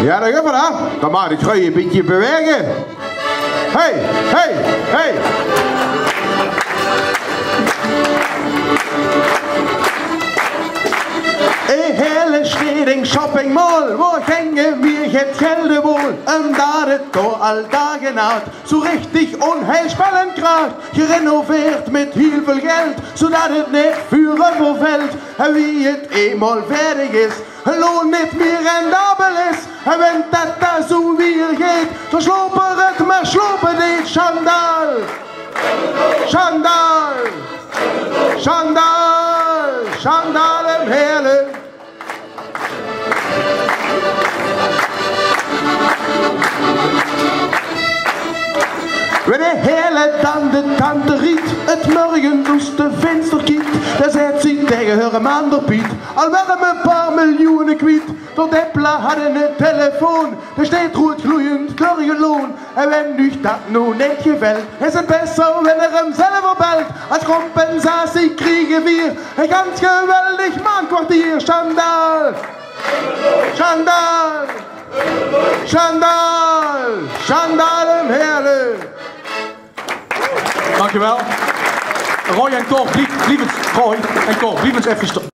Ja, dat gaat maar. Dan mag ik je een beetje bewegen. Hey, hey, hey. Een hele steding shoppingmall, waar gingen wir jetzt Gelde wohl? Da het door all dagen uit, zo richtig onheilspellend kracht, gerenoveerd met heel veel geld, zodat het niet vuren vervelt. En wie het eenmaal fertig is, loon niet meer rendabel is. En wenn dat daar zo weer gaat, dan slopen het maar slopen dit schandaal. Schandaal, schandaal, schandaal en heerlijk. Wenn de hele tante Riet het morgen dus de venster kiet, dan zegt ze tegen haar man de Piet, al waren we een paar miljoenen kwijt. Tot Eppler hadden een telefoon, er steht rood gloeiend door je loon. En wenn u dat nu niet gefällt, is het besser wenn hem zelf belt. Als compensatie kriegen wir een ganz geweldig Mannkwartier. Schandaal! Schandaal! Schandaal! Schandaal en heerlijk! Dankjewel. Roy en Cor, Roy en Cor, blijf eens even